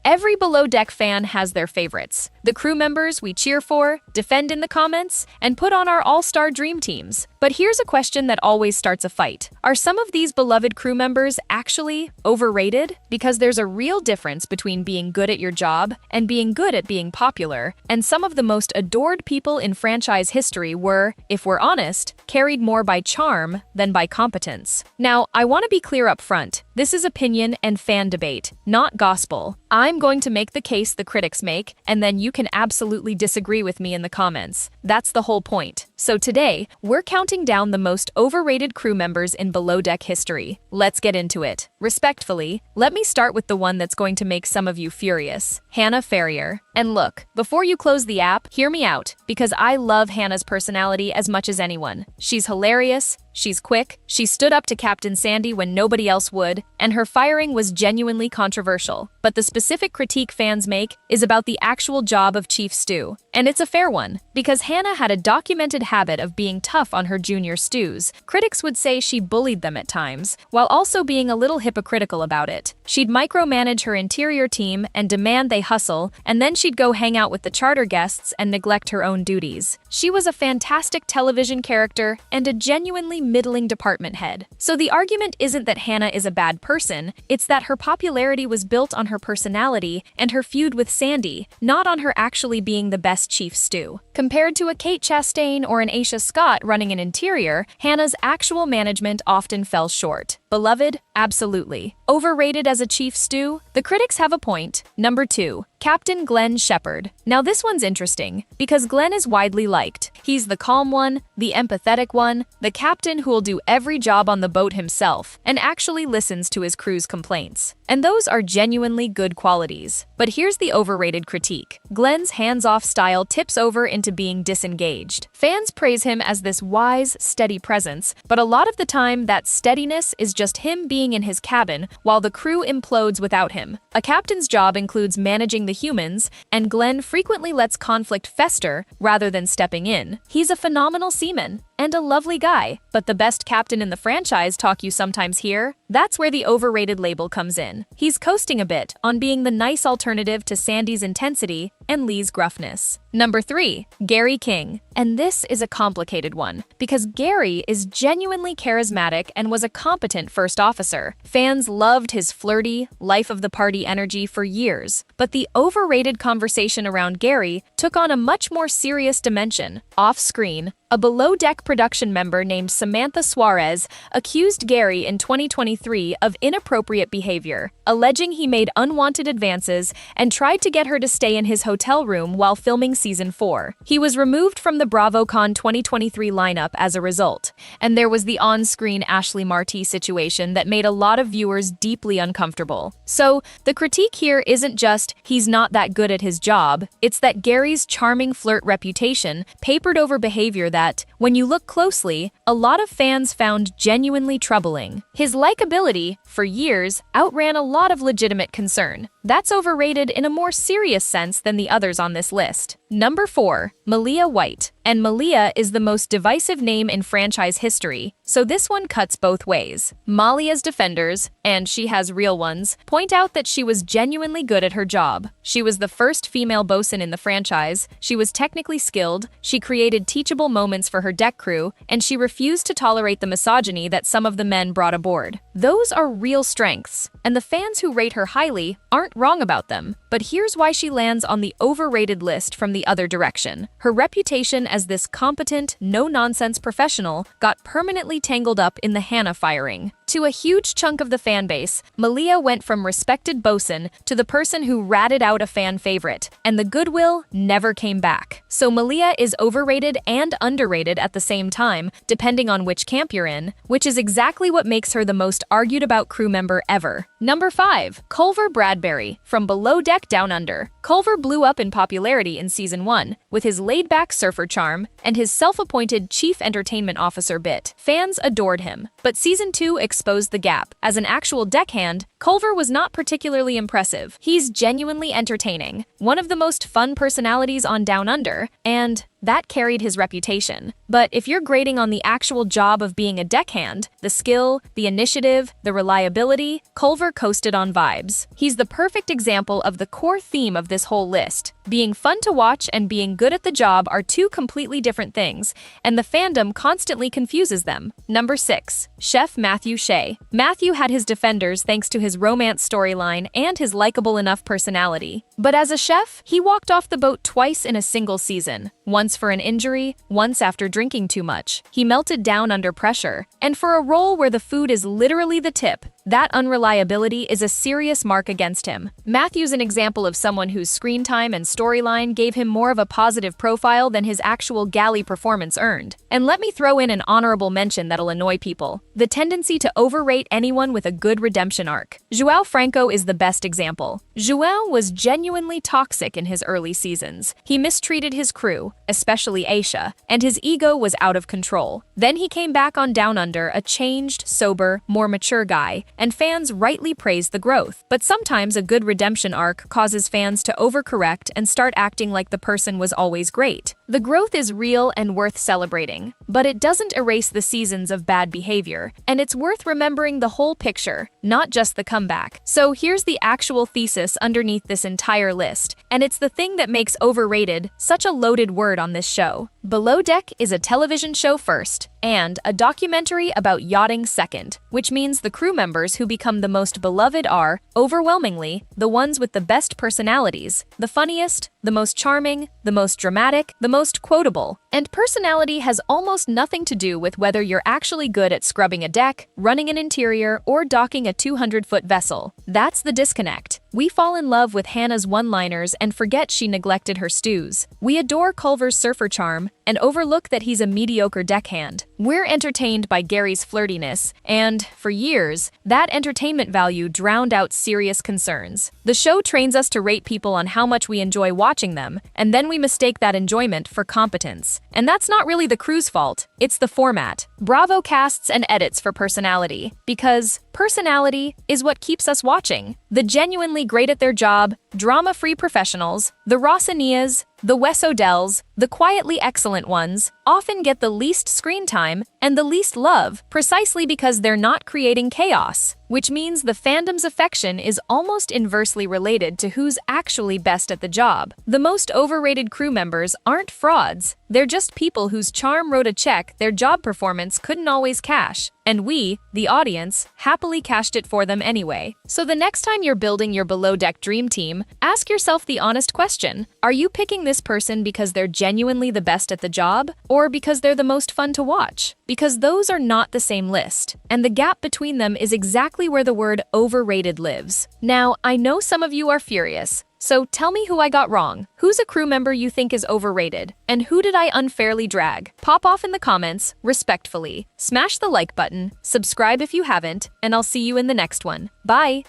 Every Below Deck fan has their favorites. The crew members we cheer for, defend in the comments, and put on our all-star dream teams. But here's a question that always starts a fight. Are some of these beloved crew members actually overrated? Because there's a real difference between being good at your job and being good at being popular, and some of the most adored people in franchise history were, if we're honest, carried more by charm than by competence. Now, I want to be clear up front. This is opinion and fan debate, not gospel. I'm going to make the case the critics make, and then you can absolutely disagree with me in the comments. That's the whole point. So today, we're counting down the most overrated crew members in Below Deck history. Let's get into it. Respectfully, let me start with the one that's going to make some of you furious, Hannah Ferrier. And look, before you close the app, hear me out, because I love Hannah's personality as much as anyone. She's hilarious, she's quick, she stood up to Captain Sandy when nobody else would, and her firing was genuinely controversial. But the specific critique fans make is about the actual job of Chief Stew. And it's a fair one, because Hannah had a documented habit of being tough on her junior stews. Critics would say she bullied them at times, while also being a little hypocritical about it. She'd micromanage her interior team and demand they hustle, and then she'd go hang out with the charter guests and neglect her own duties. She was a fantastic television character and a genuinely middling department head. So the argument isn't that Hannah is a bad person, it's that her popularity was built on her personality and her feud with Sandy, not on her actually being the best Chief Stew. Compared to a Kate Chastain or an Aisha Scott running an interior, Hannah's actual management often fell short. Beloved? Absolutely. Overrated as a Chief Stew? The critics have a point. Number 2. Captain Glenn Shepherd. Now this one's interesting, because Glenn is widely liked. He's the calm one, the empathetic one, the captain who'll do every job on the boat himself, and actually listens to his crew's complaints. And those are genuinely good qualities. But here's the overrated critique. Glenn's hands-off style tips over into being disengaged. Fans praise him as this wise, steady presence, but a lot of the time that steadiness is just him being in his cabin while the crew implodes without him. A captain's job includes managing the humans, and Glenn frequently lets conflict fester rather than stepping in. He's a phenomenal seaman and a lovely guy, but the best captain in the franchise talk you sometimes hear? That's where the overrated label comes in. He's coasting a bit on being the nice alternative to Sandy's intensity and Lee's gruffness. Number 3. Gary King. And this is a complicated one, because Gary is genuinely charismatic and was a competent first officer. Fans loved his flirty, life-of-the-party energy for years, but the overrated conversation around Gary took on a much more serious dimension. Off-screen, a Below Deck production member named Samantha Suarez accused Gary in 2023 of inappropriate behavior, alleging he made unwanted advances and tried to get her to stay in his hotel room while filming season 4. He was removed from the BravoCon 2023 lineup as a result, and there was the on-screen Ashley Marty situation that made a lot of viewers deeply uncomfortable. So, the critique here isn't just he's not that good at his job, it's that Gary's charming flirt reputation papered over behavior that, when you look closely, a lot of fans found genuinely troubling. His likability, for years, outran a lot of legitimate concern. That's overrated in a more serious sense than the others on this list. Number 4. Malia White. And Malia is the most divisive name in franchise history, so this one cuts both ways. Malia's defenders, and she has real ones, point out that she was genuinely good at her job. She was the first female bosun in the franchise, she was technically skilled, she created teachable moments for her deck crew, and she refused to tolerate the misogyny that some of the men brought aboard. Those are real strengths, and the fans who rate her highly aren't wrong about them. But here's why she lands on the overrated list from the other direction. Her reputation as this competent, no-nonsense professional got permanently tangled up in the Hannah firing. To a huge chunk of the fan base, Malia went from respected bosun to the person who ratted out a fan favorite, and the goodwill never came back. So Malia is overrated and underrated at the same time, depending on which camp you're in, which is exactly what makes her the most argued about crew member ever. Number 5. Culver Bradbury. From Below Deck Down Under. Culver blew up in popularity in season 1, with his laid-back surfer charm and his self-appointed chief entertainment officer bit. Fans adored him, but season 2 exposed the gap. As an actual deckhand, Culver was not particularly impressive. He's genuinely entertaining, one of the most fun personalities on Down Under, and that carried his reputation. But if you're grading on the actual job of being a deckhand, the skill, the initiative, the reliability, Culver coasted on vibes. He's the perfect example of the core theme of this whole list. Being fun to watch and being good at the job are two completely different things, and the fandom constantly confuses them. Number 6. Chef Matthew Shea. Matthew had his defenders thanks to his romance storyline and his likable enough personality. But as a chef, he walked off the boat twice in a single season. Once for an injury, once after drinking too much. He melted down under pressure. And for a role where the food is literally the tip, that unreliability is a serious mark against him. Matthew's an example of someone whose screen time and storyline gave him more of a positive profile than his actual galley performance earned. And let me throw in an honorable mention that'll annoy people: the tendency to overrate anyone with a good redemption arc. João Franco is the best example. João was genuinely toxic in his early seasons. He mistreated his crew, especially Aisha, and his ego was out of control. Then he came back on Down Under, a changed, sober, more mature guy, and fans rightly praised the growth. But sometimes a good redemption arc causes fans to overcorrect and start acting like the person was always great. The growth is real and worth celebrating, but it doesn't erase the seasons of bad behavior, and it's worth remembering the whole picture, not just the comeback. So here's the actual thesis underneath this entire list, and it's the thing that makes overrated such a loaded word on this show. Below Deck is a television show first, and a documentary about yachting second, which means the crew members who become the most beloved are, overwhelmingly, the ones with the best personalities, the funniest, the most charming, the most dramatic, the most quotable. And personality has almost nothing to do with whether you're actually good at scrubbing a deck, running an interior, or docking a 200-foot vessel. That's the disconnect. We fall in love with Hannah's one-liners and forget she neglected her stews. We adore Culver's surfer charm and overlook that he's a mediocre deckhand. We're entertained by Gary's flirtiness, and, for years, that entertainment value drowned out serious concerns. The show trains us to rate people on how much we enjoy watching them, and then we mistake that enjoyment for competence. And that's not really the crew's fault, it's the format. Bravo casts and edits for personality, because personality is what keeps us watching. The genuinely great at their job, drama-free professionals, the Rossinias, the Wes Odells, the quietly excellent ones, often get the least screen time and the least love precisely because they're not creating chaos, which means the fandom's affection is almost inversely related to who's actually best at the job. The most overrated crew members aren't frauds, they're just people whose charm wrote a check their job performance couldn't always cash, and we, the audience, happily cashed it for them anyway. So the next time you're building your Below Deck dream team, ask yourself the honest question: are you picking this person because they're genuinely the best at the job, or because they're the most fun to watch? Because those are not the same list, and the gap between them is exactly where the word overrated lives. Now, I know some of you are furious, so tell me who I got wrong. Who's a crew member you think is overrated? And who did I unfairly drag? Pop off in the comments, respectfully. Smash the like button, subscribe if you haven't, and I'll see you in the next one. Bye!